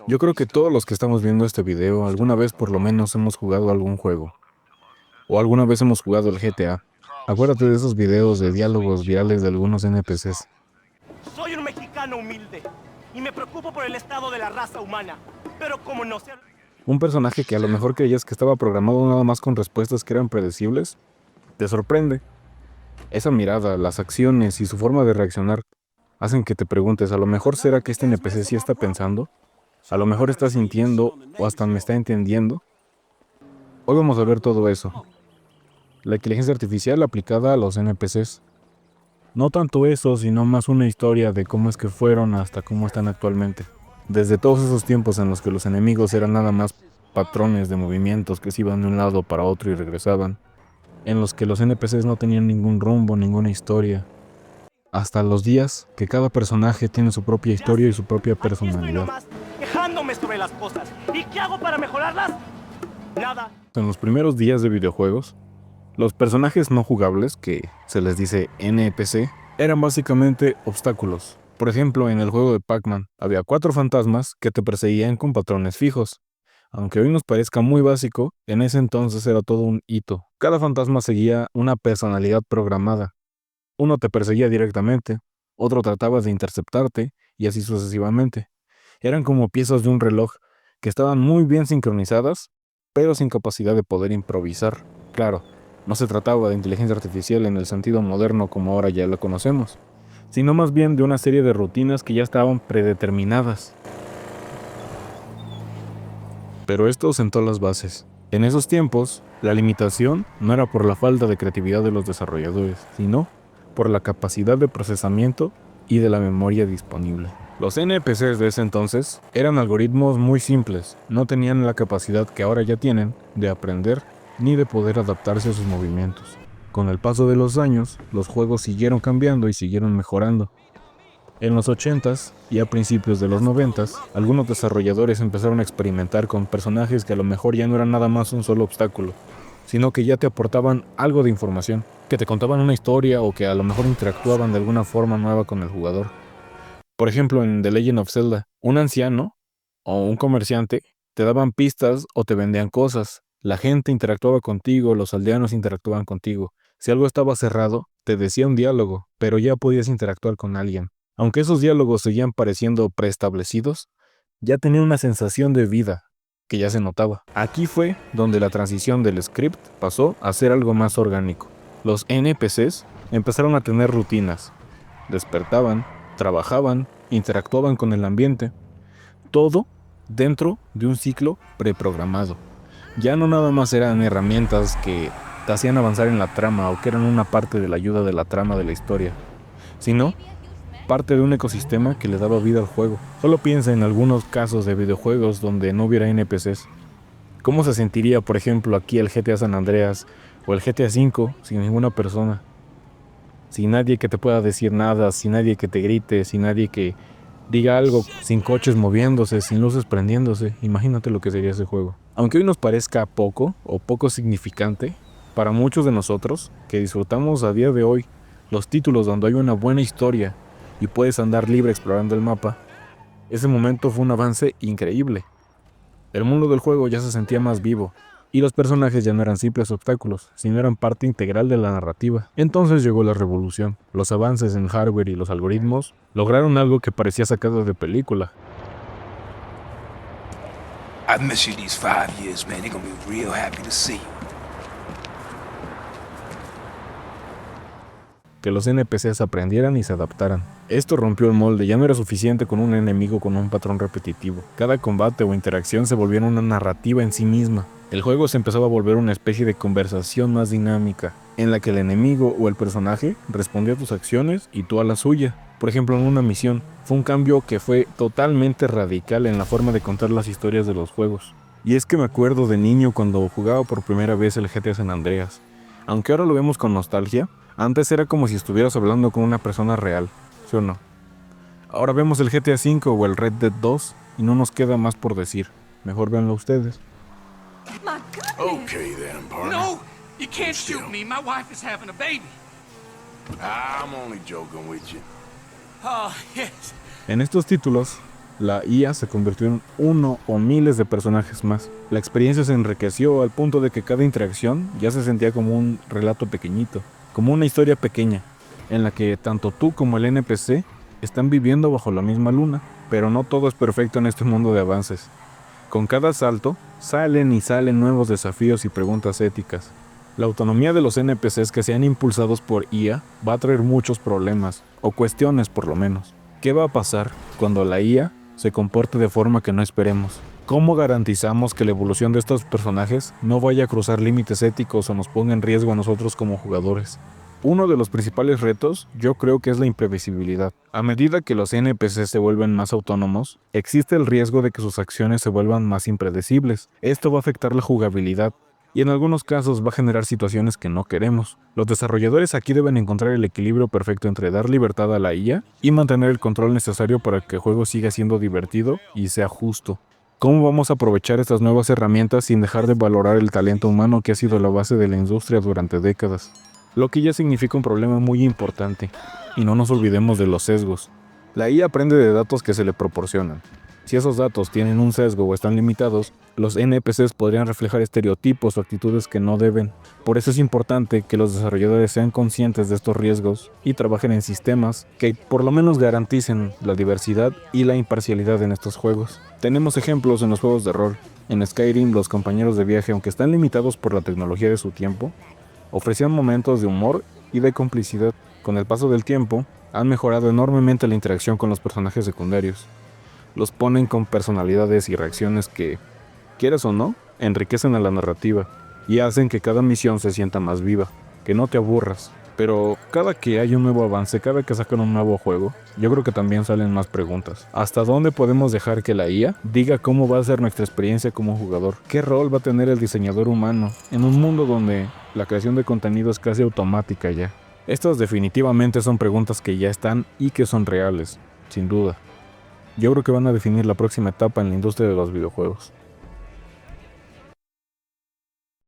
Yo creo que todos los que estamos viendo este video alguna vez por lo menos hemos jugado algún juego. O alguna vez hemos jugado el GTA. Acuérdate de esos videos de diálogos virales de algunos NPCs. Soy un mexicano humilde y me preocupo por el estado de la raza humana. Pero como no sé... Un personaje que a lo mejor creías que estaba programado nada más con respuestas que eran predecibles, te sorprende. Esa mirada, las acciones y su forma de reaccionar hacen que te preguntes, a lo mejor será que este NPC sí está pensando, a lo mejor está sintiendo o hasta me está entendiendo. Hoy vamos a ver todo eso. La inteligencia artificial aplicada a los NPCs. No tanto eso, sino más una historia de cómo es que fueron hasta cómo están actualmente. Desde todos esos tiempos en los que los enemigos eran nada más patrones de movimientos que se iban de un lado para otro y regresaban, en los que los NPCs no tenían ningún rumbo, ninguna historia, hasta los días que cada personaje tiene su propia historia y su propia Aquí estoy personalidad. nomás quejándome sobre las cosas. ¿Y qué hago para mejorarlas? Nada. En los primeros días de videojuegos, los personajes no jugables, que se les dice NPC, eran básicamente obstáculos. Por ejemplo, en el juego de Pac-Man, había 4 fantasmas que te perseguían con patrones fijos. Aunque hoy nos parezca muy básico, en ese entonces era todo un hito. Cada fantasma seguía una personalidad programada. Uno te perseguía directamente, otro trataba de interceptarte, y así sucesivamente. Eran como piezas de un reloj que estaban muy bien sincronizadas, pero sin capacidad de poder improvisar. Claro, no se trataba de inteligencia artificial en el sentido moderno como ahora ya la conocemos, sino más bien de una serie de rutinas que ya estaban predeterminadas. Pero esto sentó las bases. En esos tiempos, la limitación no era por la falta de creatividad de los desarrolladores, sino por la capacidad de procesamiento y de la memoria disponible. Los NPCs de ese entonces eran algoritmos muy simples, no tenían la capacidad que ahora ya tienen de aprender ni de poder adaptarse a sus movimientos. Con el paso de los años, los juegos siguieron cambiando y siguieron mejorando. En los 80s y a principios de los 90s, algunos desarrolladores empezaron a experimentar con personajes que a lo mejor ya no eran nada más un solo obstáculo, sino que ya te aportaban algo de información, que te contaban una historia o que a lo mejor interactuaban de alguna forma nueva con el jugador. Por ejemplo, en The Legend of Zelda, un anciano o un comerciante te daban pistas o te vendían cosas. La gente interactuaba contigo, los aldeanos interactuaban contigo. Si algo estaba cerrado, te decía un diálogo, pero ya podías interactuar con alguien. Aunque esos diálogos seguían pareciendo preestablecidos, ya tenían una sensación de vida que ya se notaba. Aquí fue donde la transición del script pasó a ser algo más orgánico. Los NPCs empezaron a tener rutinas. Despertaban, trabajaban, interactuaban con el ambiente. Todo dentro de un ciclo preprogramado. Ya no nada más eran herramientas que te hacían avanzar en la trama o que eran una parte de la ayuda de la trama de la historia, sino parte de un ecosistema que le daba vida al juego. Solo piensa en algunos casos de videojuegos donde no hubiera NPCs. ¿Cómo se sentiría, por ejemplo, aquí el GTA San Andreas o el GTA V sin ninguna persona? Sin nadie que te pueda decir nada, sin nadie que te grite, sin nadie que diga algo, sin coches moviéndose, sin luces prendiéndose. Imagínate lo que sería ese juego. Aunque hoy nos parezca poco o poco significante, para muchos de nosotros que disfrutamos a día de hoy los títulos donde hay una buena historia y puedes andar libre explorando el mapa, ese momento fue un avance increíble. El mundo del juego ya se sentía más vivo, y los personajes ya no eran simples obstáculos, sino eran parte integral de la narrativa. Entonces llegó la revolución. Los avances en hardware y los algoritmos lograron algo que parecía sacado de película. I've missed you these 5 years, man. They're gonna be real happy to see you. Que los NPCs aprendieran y se adaptaran. Esto rompió el molde, ya no era suficiente con un enemigo con un patrón repetitivo. Cada combate o interacción se volvía una narrativa en sí misma. El juego se empezaba a volver una especie de conversación más dinámica, en la que el enemigo o el personaje respondía a tus acciones y tú a la suya. Por ejemplo, en una misión, fue un cambio que fue totalmente radical en la forma de contar las historias de los juegos. Y es que me acuerdo de niño cuando jugaba por primera vez el GTA San Andreas. Aunque ahora lo vemos con nostalgia, antes era como si estuvieras hablando con una persona real, ¿sí o no? Ahora vemos el GTA V o el Red Dead 2 y no nos queda más por decir. Mejor véanlo ustedes. My goodness! Okay then, partner. No, you can't shoot me. My wife is having a baby. I'm only joking with you. Oh, yes. En estos títulos, la IA se convirtió en uno o miles de personajes más. La experiencia se enriqueció al punto de que cada interacción ya se sentía como un relato pequeñito, como una historia pequeña, en la que tanto tú como el NPC están viviendo bajo la misma luna. Pero no todo es perfecto en este mundo de avances. Con cada salto, salen y salen nuevos desafíos y preguntas éticas. La autonomía de los NPCs que sean impulsados por IA va a traer muchos problemas, o cuestiones por lo menos. ¿Qué va a pasar cuando la IA se comporte de forma que no esperemos? ¿Cómo garantizamos que la evolución de estos personajes no vaya a cruzar límites éticos o nos ponga en riesgo a nosotros como jugadores? Uno de los principales retos yo creo que es la imprevisibilidad. A medida que los NPCs se vuelven más autónomos, existe el riesgo de que sus acciones se vuelvan más impredecibles. Esto va a afectar la jugabilidad y en algunos casos va a generar situaciones que no queremos. Los desarrolladores aquí deben encontrar el equilibrio perfecto entre dar libertad a la IA y mantener el control necesario para que el juego siga siendo divertido y sea justo. ¿Cómo vamos a aprovechar estas nuevas herramientas sin dejar de valorar el talento humano que ha sido la base de la industria durante décadas? Lo que ya significa un problema muy importante, y no nos olvidemos de los sesgos. La IA aprende de datos que se le proporcionan. Si esos datos tienen un sesgo o están limitados, los NPCs podrían reflejar estereotipos o actitudes que no deben. Por eso es importante que los desarrolladores sean conscientes de estos riesgos y trabajen en sistemas que por lo menos garanticen la diversidad y la imparcialidad en estos juegos. Tenemos ejemplos en los juegos de rol. En Skyrim, los compañeros de viaje, aunque están limitados por la tecnología de su tiempo, ofrecían momentos de humor y de complicidad. Con el paso del tiempo, han mejorado enormemente la interacción con los personajes secundarios. Los ponen con personalidades y reacciones que, quieras o no, enriquecen a la narrativa y hacen que cada misión se sienta más viva, que no te aburras. Pero cada que hay un nuevo avance, cada que sacan un nuevo juego, yo creo que también salen más preguntas. ¿Hasta dónde podemos dejar que la IA diga cómo va a ser nuestra experiencia como jugador? ¿Qué rol va a tener el diseñador humano en un mundo donde la creación de contenido es casi automática ya? Estas definitivamente son preguntas que ya están y que son reales, sin duda. Yo creo que van a definir la próxima etapa en la industria de los videojuegos.